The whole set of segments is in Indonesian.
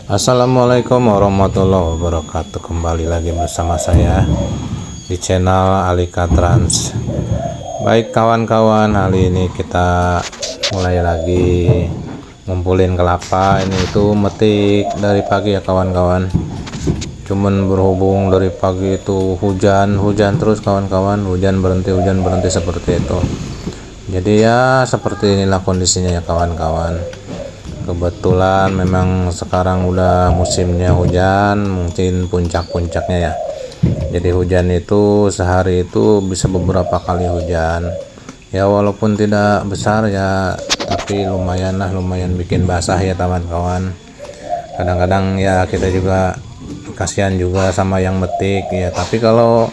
Assalamualaikum warahmatullahi wabarakatuh. Kembali lagi bersama saya di channel Alika Trans. Baik kawan-kawan, hari ini kita mulai lagi ngumpulin kelapa. Ini itu metik dari pagi ya kawan-kawan. Cuman berhubung dari pagi itu hujan terus kawan-kawan, hujan berhenti seperti itu. Jadi ya seperti inilah kondisinya ya kawan-kawan. Kebetulan memang sekarang udah musimnya hujan, mungkin puncak-puncaknya ya. Jadi hujan itu sehari itu bisa beberapa kali hujan. Ya walaupun tidak besar ya, tapi lumayan bikin basah ya kawan-kawan. Kadang-kadang ya kita juga kasihan juga sama yang metik ya. Tapi kalau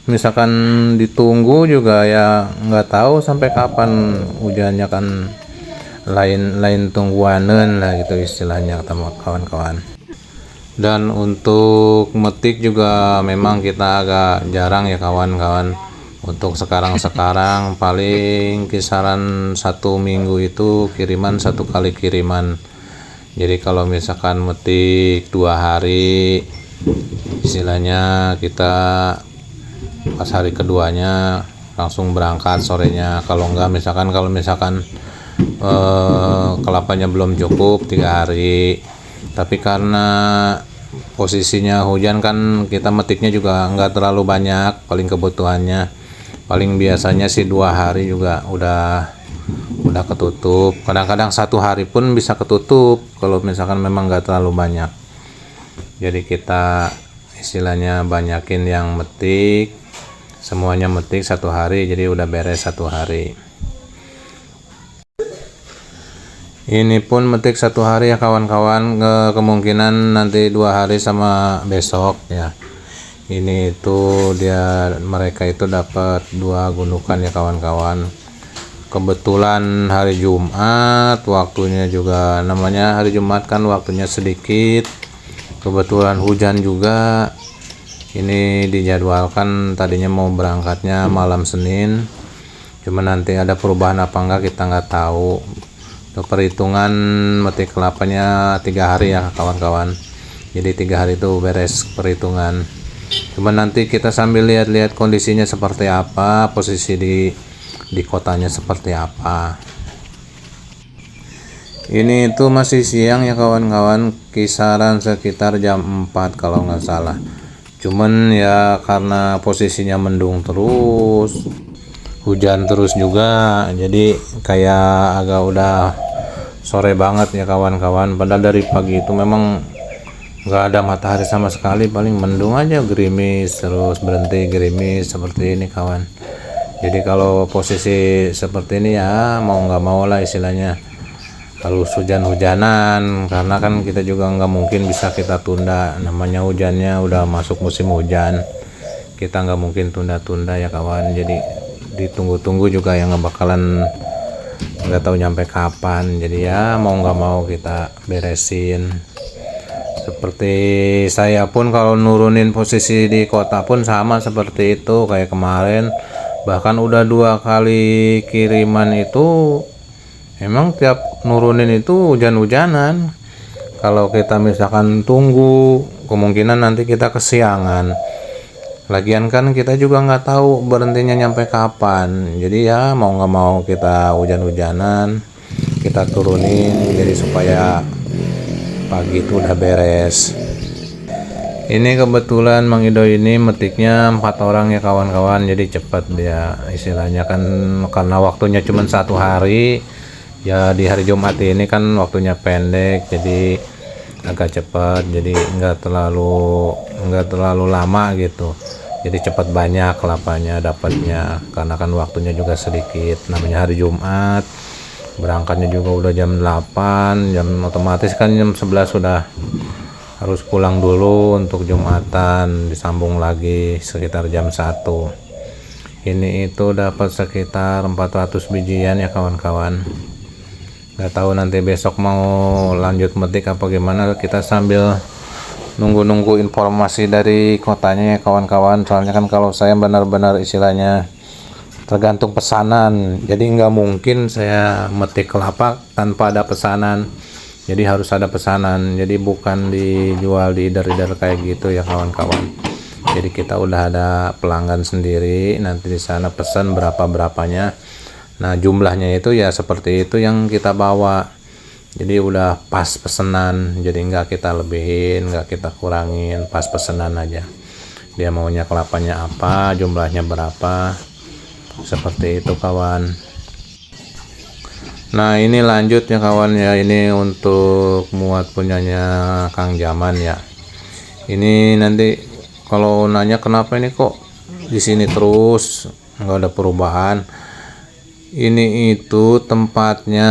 misalkan ditunggu juga ya nggak tahu sampai kapan hujannya kan. Lain tungguanen lah gitu istilahnya kawan-kawan. Dan untuk metik juga memang kita agak jarang ya kawan-kawan. Untuk sekarang paling kisaran 1 minggu itu kiriman 1 kali kiriman. Jadi kalau misalkan metik 2 hari istilahnya kita pas hari keduanya langsung berangkat sorenya. Kalau misalkan kelapanya belum cukup 3 hari, tapi karena posisinya hujan kan kita metiknya juga nggak terlalu banyak, paling kebutuhannya paling biasanya sih 2 hari juga udah ketutup. Kadang-kadang 1 hari pun bisa ketutup kalau misalkan memang nggak terlalu banyak. Jadi kita istilahnya banyakin yang metik, semuanya metik 1 hari, jadi udah beres 1 hari. Ini pun metik 1 hari ya kawan-kawan, kemungkinan nanti 2 hari sama besok ya. Ini itu mereka itu dapat 2 gundukan ya kawan-kawan. Kebetulan hari Jumat, waktunya juga namanya hari Jumat kan waktunya sedikit. Kebetulan hujan juga. Ini dijadwalkan tadinya mau berangkatnya malam Senin. Cuma nanti ada perubahan apa enggak kita nggak tahu. Perhitungan metik kelapanya 3 hari ya kawan-kawan. Jadi 3 hari itu beres perhitungan. Cuma nanti kita sambil lihat-lihat kondisinya seperti apa, posisi di kotanya seperti apa. Ini itu masih siang ya kawan-kawan, kisaran sekitar jam 4 kalau nggak salah. Cuman ya karena posisinya mendung terus, hujan terus juga, jadi kayak agak udah sore banget ya kawan-kawan. Padahal dari pagi itu memang nggak ada matahari sama sekali, paling mendung aja, gerimis terus berhenti gerimis seperti ini kawan. Jadi kalau posisi seperti ini ya mau nggak mau lah istilahnya harus hujan-hujanan, karena kan kita juga nggak mungkin bisa kita tunda, namanya hujannya udah masuk musim hujan, kita nggak mungkin tunda-tunda ya kawan. Jadi ditunggu-tunggu juga yang nggak bakalan nggak tahu nyampe kapan. Jadi ya mau nggak mau kita beresin. Seperti saya pun kalau nurunin posisi di kota pun sama seperti itu kayak kemarin, bahkan udah 2 kali kiriman itu emang tiap nurunin itu hujan-hujanan. Kalau kita misalkan tunggu kemungkinan nanti kita kesiangan. Lagian kan kita juga nggak tahu berhentinya nyampe kapan. Jadi ya mau nggak mau kita hujan-hujanan, kita turunin jadi supaya pagi itu udah beres. Ini kebetulan Mang Ido ini metiknya 4 orang ya kawan-kawan, jadi cepat dia istilahnya kan, karena waktunya cuma 1 hari ya. Di hari Jumat ini kan waktunya pendek, jadi agak cepat, jadi nggak terlalu lama gitu. Jadi cepat banyak kelapanya dapatnya, karena kan waktunya juga sedikit, namanya hari Jumat, berangkatnya juga udah jam 8, jam otomatis kan jam 11 sudah harus pulang dulu untuk Jumatan, disambung lagi sekitar jam 1. Ini itu dapat sekitar 400 bijian ya kawan-kawan. Nggak tahu nanti besok mau lanjut metik apa gimana, kita sambil nunggu informasi dari kotanya ya kawan-kawan. Soalnya kan kalau saya benar-benar istilahnya tergantung pesanan, jadi nggak mungkin saya metik kelapa tanpa ada pesanan. Jadi harus ada pesanan, jadi bukan dijual di idar-idar kayak gitu ya kawan-kawan. Jadi kita udah ada pelanggan sendiri, nanti di sana pesan berapa-berapanya. Nah jumlahnya itu ya seperti itu yang kita bawa. Jadi udah pas pesanan, jadi nggak kita lebihin, nggak kita kurangin, pas pesanan aja. Dia maunya kelapanya apa, jumlahnya berapa, seperti itu kawan. Nah ini lanjut ya kawan ya, ini untuk muat punyanya Kang Jaman ya. Ini nanti kalau nanya kenapa ini kok di sini terus nggak ada perubahan. Ini itu tempatnya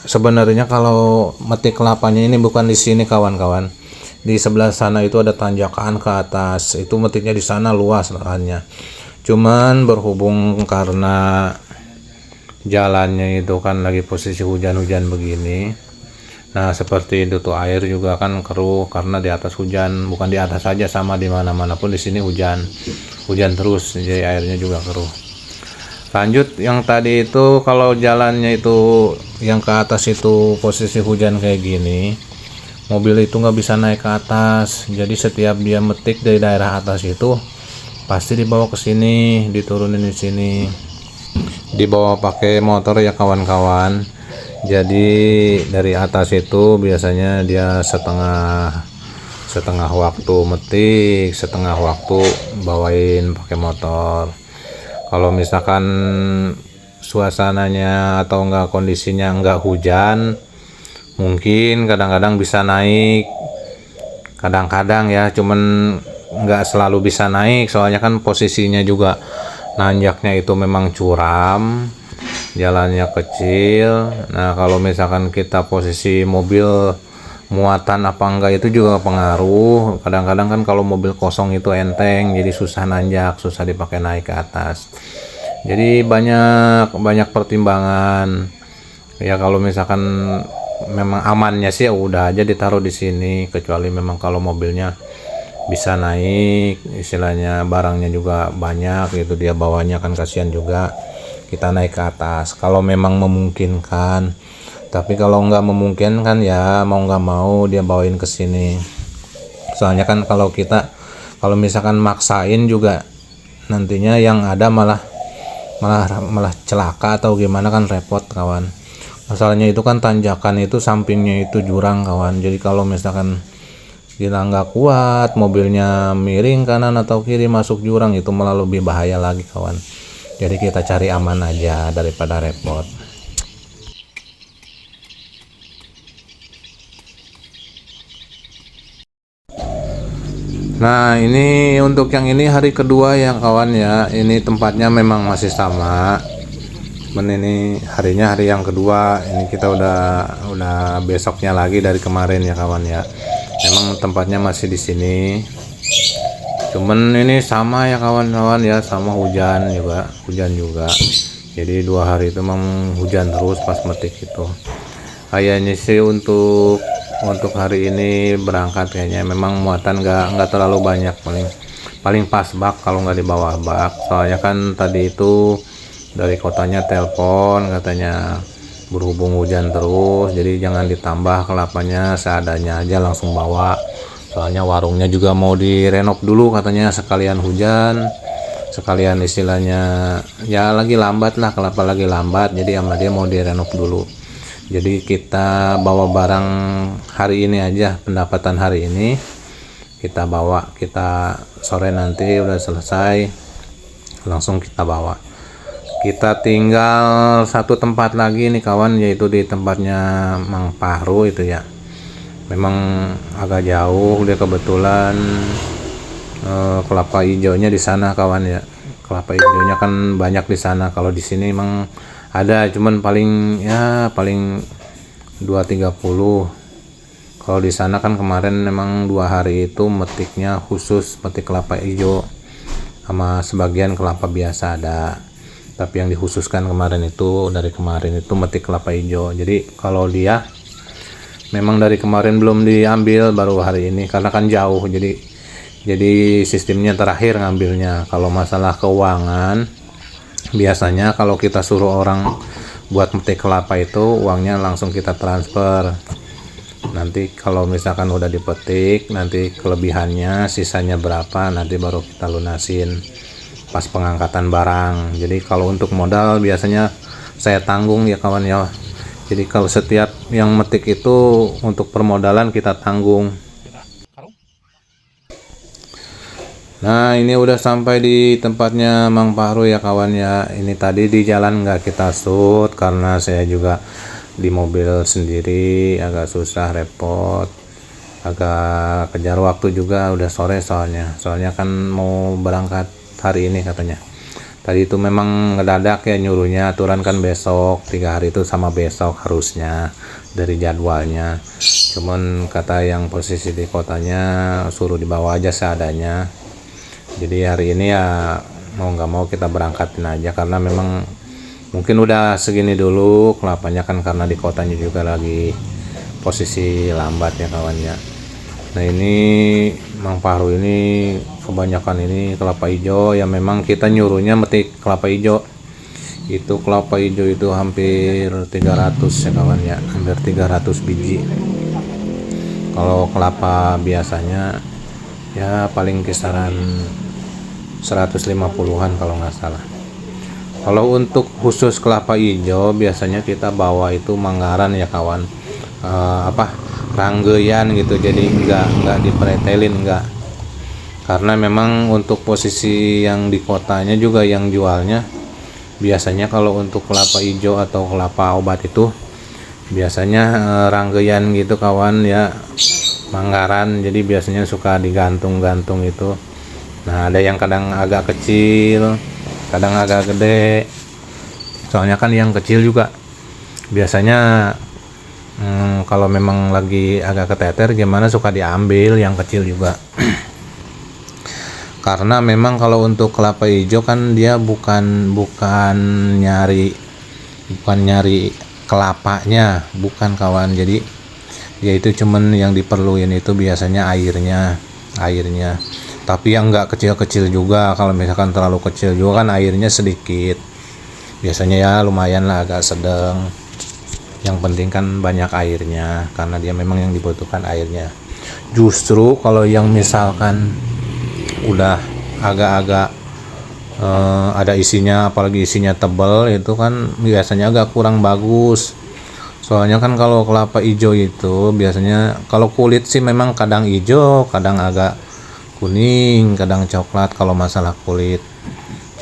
sebenarnya kalau metik kelapanya ini bukan di sini kawan-kawan. Di sebelah sana itu ada tanjakan ke atas. Itu metiknya di sana luas lahannya. Cuman berhubung karena jalannya itu kan lagi posisi hujan-hujan begini, nah seperti itu tuh air juga kan keruh karena di atas hujan, bukan di atas saja, sama di mana-mana pun di sini hujan terus, jadi airnya juga keruh. Lanjut yang tadi itu, kalau jalannya itu yang ke atas itu posisi hujan kayak gini, mobil itu nggak bisa naik ke atas, jadi setiap dia metik dari daerah atas itu pasti dibawa ke sini, diturunin di sini, dibawa pakai motor ya kawan-kawan. Jadi dari atas itu biasanya dia setengah waktu metik, setengah waktu bawain pakai motor. Kalau misalkan suasananya atau enggak kondisinya enggak hujan, mungkin kadang-kadang bisa naik, kadang-kadang ya, cuman enggak selalu bisa naik, soalnya kan posisinya juga nanjaknya itu memang curam, jalannya kecil. Nah kalau misalkan kita posisi mobil muatan apa enggak itu juga pengaruh. Kadang-kadang kan kalau mobil kosong itu enteng, jadi susah nanjak, susah dipakai naik ke atas. Jadi banyak pertimbangan ya. Kalau misalkan memang amannya sih ya udah aja ditaruh di sini, kecuali memang kalau mobilnya bisa naik, istilahnya barangnya juga banyak gitu, dia bawanya kan kasihan juga, kita naik ke atas kalau memang memungkinkan. Tapi kalau nggak memungkinkan ya mau nggak mau dia bawain ke sini. Soalnya kan kalau misalkan maksain juga nantinya yang ada malah celaka atau gimana, kan repot kawan. Masalahnya itu kan tanjakan itu sampingnya itu jurang kawan, jadi kalau misalkan kita nggak kuat, mobilnya miring kanan atau kiri masuk jurang, itu malah lebih bahaya lagi kawan. Jadi kita cari aman aja daripada repot. Nah ini untuk yang ini hari kedua ya kawan ya. Ini tempatnya memang masih sama, ini harinya hari yang kedua. Ini kita udah besoknya lagi dari kemarin ya kawan ya. Memang tempatnya masih di sini, cuman ini sama ya kawan-kawan ya, sama hujan juga. Jadi 2 hari itu memang hujan terus pas metik itu. Kayaknya sih untuk hari ini berangkat kayaknya memang muatan nggak terlalu banyak, paling pas bak kalau nggak di bawah bak. Soalnya kan tadi itu dari kotanya telepon katanya berhubung hujan terus, jadi jangan ditambah kelapanya, seadanya aja langsung bawa. Soalnya warungnya juga mau direnov dulu katanya, sekalian hujan, sekalian istilahnya ya lagi lambat lah, kelapa lagi lambat, jadi sama dia mau direnov dulu. Jadi kita bawa barang hari ini aja, pendapatan hari ini kita bawa, kita sore nanti udah selesai langsung kita bawa. Kita tinggal satu tempat lagi nih kawan, yaitu di tempatnya Mang Pahru itu ya. Memang agak jauh, dia kebetulan kelapa hijaunya di sana kawan ya. Kelapa hijaunya kan banyak di sana. Kalau di sini memang ada, cuman paling 230. Kalau di sana kan kemarin memang 2 hari itu metiknya khusus metik kelapa hijau, sama sebagian kelapa biasa ada. Tapi yang dikhususkan dari kemarin itu metik kelapa hijau. Jadi kalau dia memang dari kemarin belum diambil, baru hari ini karena kan jauh, jadi sistemnya terakhir ngambilnya. Kalau masalah keuangan biasanya kalau kita suruh orang buat metik kelapa itu uangnya langsung kita transfer. Nanti kalau misalkan udah dipetik, nanti kelebihannya sisanya berapa nanti baru kita lunasin pas pengangkatan barang. Jadi kalau untuk modal biasanya saya tanggung ya kawan ya. Jadi kalau setiap yang metik itu untuk permodalan kita tanggung. Nah ini udah sampai di tempatnya Mang Fahru ya kawan ya. Ini tadi di jalan nggak kita shoot karena saya juga di mobil sendiri, agak susah repot, agak kejar waktu juga, udah sore soalnya kan mau berangkat hari ini katanya. Tadi itu memang ngedadak ya nyuruhnya, aturan kan besok 3 hari itu sama besok harusnya dari jadwalnya. Cuman kata yang posisi di kotanya suruh dibawa aja seadanya. Jadi hari ini ya mau nggak mau kita berangkatin aja karena memang mungkin udah segini dulu kelapanya kan karena di kotanya juga lagi posisi lambat ya kawannya. Nah ini Mang Fahru ini kebanyakan ini kelapa hijau ya, memang kita nyuruhnya metik kelapa hijau. Itu kelapa hijau itu hampir 300 ya kawan ya, hampir 300 biji. Kalau kelapa biasanya ya paling kisaran 150-an kalau nggak salah. Kalau untuk khusus kelapa hijau biasanya kita bawa itu Manggaran ya kawan, ranggeyan gitu, jadi nggak dipretelin, nggak, karena memang untuk posisi yang di kotanya juga yang jualnya biasanya kalau untuk kelapa hijau atau kelapa obat itu biasanya ranggeyan gitu kawan ya, Manggaran, jadi biasanya suka digantung-gantung itu. Nah ada yang kadang agak kecil, kadang agak gede, soalnya kan yang kecil juga biasanya kalau memang lagi agak keteter gimana suka diambil yang kecil juga. Karena memang kalau untuk kelapa hijau kan dia bukan nyari kelapanya, bukan kawan. Jadi ya itu cuman yang diperluin itu biasanya airnya. Tapi yang enggak kecil-kecil juga, kalau misalkan terlalu kecil juga kan airnya sedikit, biasanya ya lumayan lah, agak sedang. Yang penting kan banyak airnya karena dia memang yang dibutuhkan airnya. Justru kalau yang misalkan udah agak-agak ada isinya, apalagi isinya tebal, itu kan biasanya agak kurang bagus. Soalnya kan kalau kelapa hijau itu biasanya kalau kulit sih memang kadang hijau, kadang agak kuning, kadang coklat kalau masalah kulit.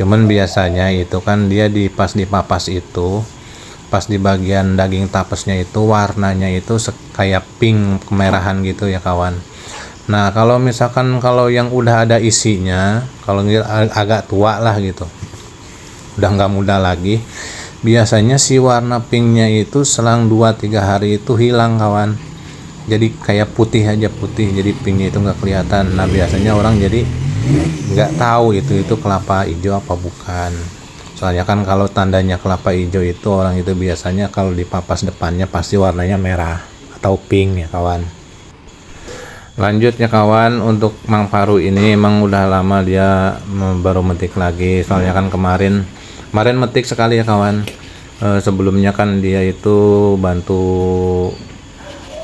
Cuman biasanya itu kan dia pas dipapas itu, pas di bagian daging tapesnya itu warnanya itu kayak pink kemerahan gitu ya kawan. Nah kalau misalkan kalau yang udah ada isinya, kalau agak tua lah gitu, udah nggak muda lagi, biasanya si warna pinknya itu selang 2-3 hari itu hilang kawan. Jadi kayak putih aja, jadi pinknya itu nggak kelihatan. Nah biasanya orang jadi nggak tahu itu kelapa hijau apa bukan. Soalnya kan kalau tandanya kelapa hijau itu orang itu biasanya kalau dipapas depannya pasti warnanya merah atau pink ya kawan. Lanjut ya kawan, untuk Mang Fahru ini emang udah lama dia baru metik lagi. Soalnya kan kemarin metik sekali ya kawan. Sebelumnya kan dia itu bantu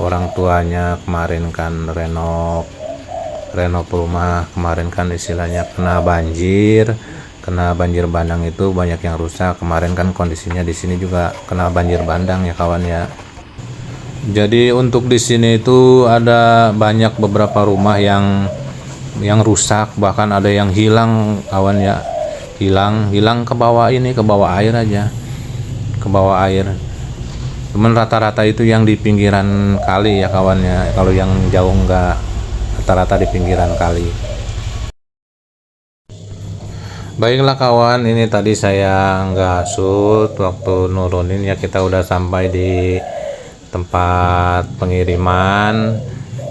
orang tuanya kemarin kan renov rumah. Kemarin kan istilahnya kena banjir bandang, itu banyak yang rusak. Kemarin kan kondisinya di sini juga kena banjir bandang ya kawan ya. Jadi untuk di sini itu ada banyak beberapa rumah yang rusak, bahkan ada yang hilang kawan ya, hilang ke bawah air aja, ke bawah air. Cuman rata-rata itu yang di pinggiran kali ya kawan ya, kalau yang jauh enggak, rata-rata di pinggiran kali. Baiklah kawan, ini tadi saya nggak shoot waktu nurunin ya, kita udah sampai di tempat pengiriman.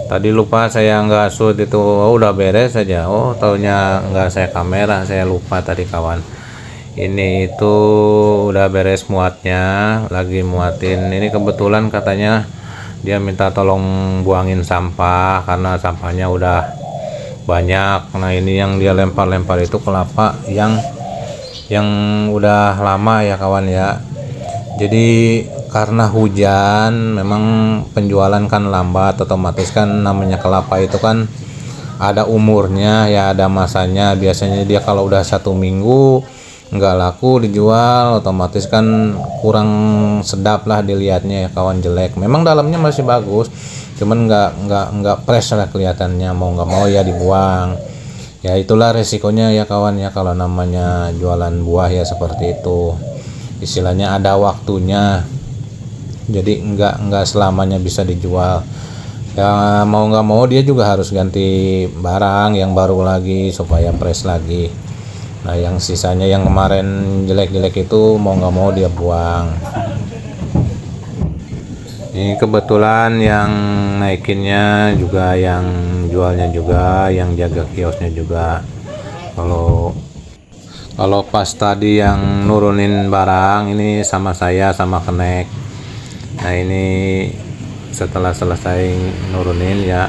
Tadi lupa saya nggak shoot itu, udah beres saja, taunya nggak saya kamera, saya lupa tadi kawan. Ini itu udah beres muatnya, lagi muatin. Ini kebetulan katanya dia minta tolong buangin sampah karena sampahnya udah banyak. Nah ini yang dia lempar-lempar itu kelapa yang udah lama ya kawan ya. Jadi karena hujan memang penjualan kan lambat, otomatis kan namanya kelapa itu kan ada umurnya ya, ada masanya. Biasanya dia kalau udah 1 minggu nggak laku dijual, otomatis kan kurang sedap lah dilihatnya ya kawan, jelek. Memang dalamnya masih bagus, cuman nggak fresh lah kelihatannya, mau nggak mau ya dibuang. Ya itulah resikonya ya kawan ya, kalau namanya jualan buah ya seperti itu. Istilahnya ada waktunya, jadi nggak selamanya bisa dijual ya. Mau nggak mau dia juga harus ganti barang yang baru lagi supaya fresh lagi. Nah yang sisanya yang kemarin jelek-jelek itu mau nggak mau dia buang. Ini kebetulan yang naikinnya juga, yang jualnya juga, yang jaga kiosnya juga. Kalau pas tadi yang nurunin barang ini sama saya sama Kenek. Nah ini setelah selesai nurunin ya,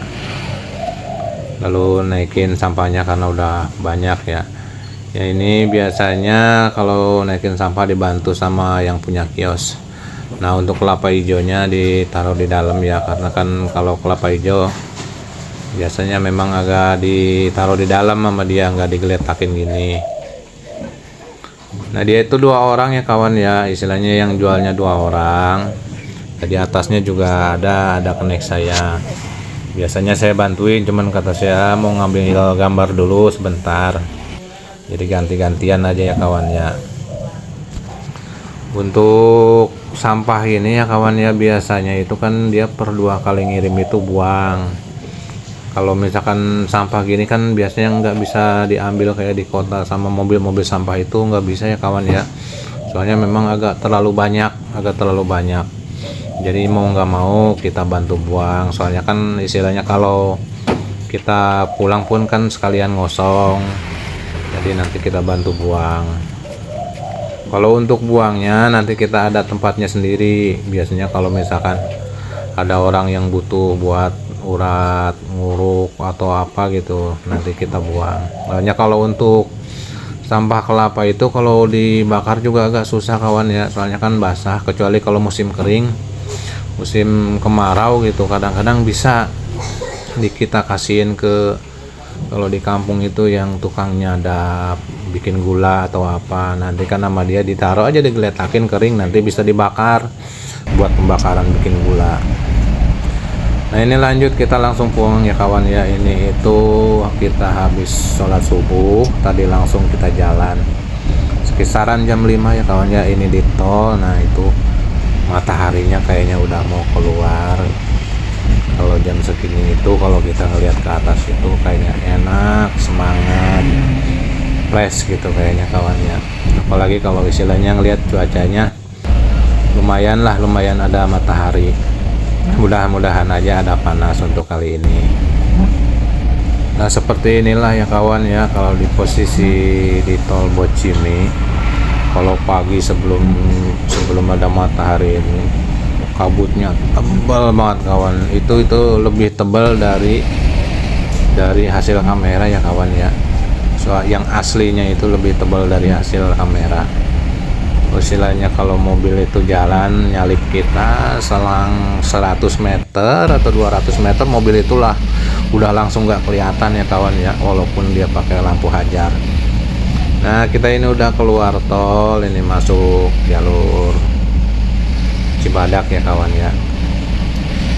lalu naikin sampahnya karena udah banyak ya. Ya ini biasanya kalau naikin sampah dibantu sama yang punya kios. Nah untuk kelapa hijaunya ditaruh di dalam ya, karena kan kalau kelapa hijau biasanya memang agak ditaruh di dalam sama dia, nggak digeletakin gini. Nah dia itu 2 orang ya kawan ya, istilahnya yang jualnya 2 orang. Di atasnya juga ada Kenek saya. Biasanya saya bantuin, cuman kata saya mau ngambil gambar dulu sebentar. Jadi ganti-gantian aja ya kawan ya. Untuk sampah ini ya kawan ya, biasanya itu kan dia per 2 kali ngirim itu buang. Kalau misalkan sampah gini kan biasanya nggak bisa diambil kayak di kota sama mobil-mobil sampah itu, nggak bisa ya kawan ya, soalnya memang agak terlalu banyak. Jadi mau nggak mau kita bantu buang, soalnya kan istilahnya kalau kita pulang pun kan sekalian ngosong, jadi nanti kita bantu buang. Kalau untuk buangnya nanti kita ada tempatnya sendiri. Biasanya kalau misalkan ada orang yang butuh buat urat, nguruk atau apa gitu, nanti kita buang. Soalnya kalau untuk sampah kelapa itu kalau dibakar juga agak susah kawan ya, soalnya kan basah, kecuali kalau musim kering, musim kemarau gitu kadang-kadang bisa kita kasihin ke, kalau di kampung itu yang tukangnya ada bikin gula atau apa, nanti kan nama dia ditaruh aja digeletakin kering, nanti bisa dibakar buat pembakaran bikin gula. Nah ini lanjut kita langsung pulang ya kawan ya. Ini itu kita habis sholat subuh tadi, langsung kita jalan sekisaran jam 5 ya kawan ya, ini di tol. Nah itu mataharinya kayaknya udah mau keluar. Kalau jam segini itu kalau kita ngelihat ke atas itu kayaknya enak, semangat, fresh gitu kayaknya kawan ya. Apalagi kalau istilahnya ngelihat cuacanya lumayan ada matahari. Mudah-mudahan aja ada panas untuk kali ini. Nah seperti inilah ya kawan ya, kalau di posisi di tol Bocimi, kalau pagi sebelum ada matahari ini kabutnya tebal banget kawan. Itu lebih tebal dari hasil kamera ya kawan ya. Soal yang aslinya itu lebih tebal dari hasil kamera. Istilahnya kalau mobil itu jalan nyalip kita selang 100 meter atau 200 meter, mobil itulah udah langsung nggak kelihatan ya kawan ya, walaupun dia pakai lampu hajar. Nah kita ini udah keluar tol, ini masuk jalur Cibadak ya kawan ya.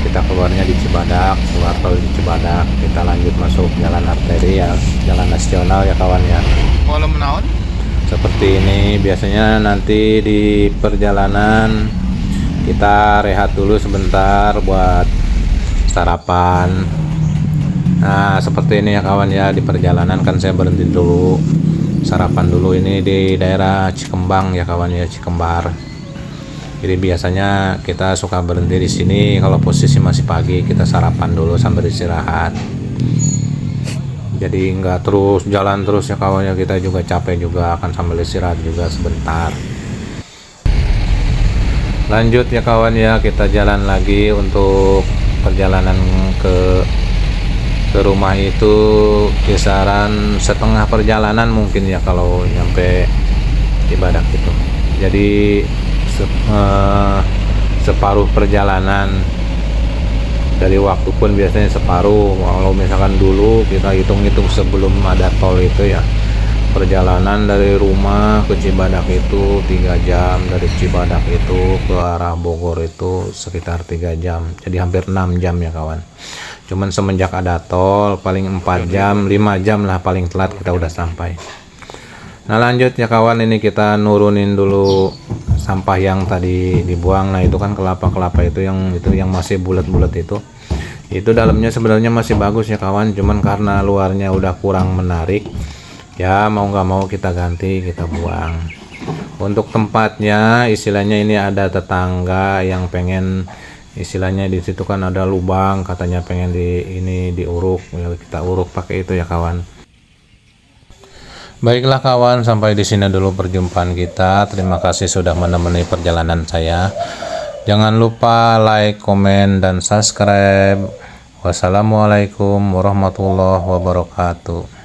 Kita keluarnya di Cibadak, keluar tol di Cibadak, kita lanjut masuk jalan arteri ya, jalan nasional ya kawan ya. Malam naon? Seperti ini biasanya nanti di perjalanan kita rehat dulu sebentar buat sarapan. Nah seperti ini ya kawan ya, di perjalanan kan saya berhenti dulu sarapan dulu. Ini di daerah Cikembang ya kawan ya, Cikembar. Jadi biasanya kita suka berhenti di sini kalau posisi masih pagi, kita sarapan dulu sambil istirahat. Jadi nggak terus jalan terus ya kawan ya, kita juga capek juga, akan sambil istirahat juga sebentar. Lanjut ya kawan ya, kita jalan lagi untuk perjalanan ke rumah itu kisaran setengah perjalanan mungkin ya kalau nyampe Cibadak itu. Jadi separuh perjalanan. Dari waktu pun biasanya separuh. Kalau misalkan dulu kita hitung-hitung sebelum ada tol itu ya, perjalanan dari rumah ke Cibadak itu 3 jam, dari Cibadak itu ke arah Bogor itu sekitar 3 jam, jadi hampir 6 jam ya kawan. Cuman semenjak ada tol paling 4 jam 5 jam lah paling telat kita udah sampai. Nah lanjut ya kawan, ini kita nurunin dulu sampah yang tadi dibuang. Nah itu kan kelapa-kelapa itu yang masih bulat-bulat itu dalamnya sebenarnya masih bagus ya kawan, cuman karena luarnya udah kurang menarik ya, mau nggak mau kita ganti, kita buang. Untuk tempatnya istilahnya ini ada tetangga yang pengen, istilahnya di situ kan ada lubang, katanya pengen diuruk ya, kita uruk pakai itu ya kawan. Baiklah kawan, sampai di sini dulu perjumpaan kita. Terima kasih sudah menemani perjalanan saya. Jangan lupa like, komen, dan subscribe. Wassalamualaikum warahmatullahi wabarakatuh.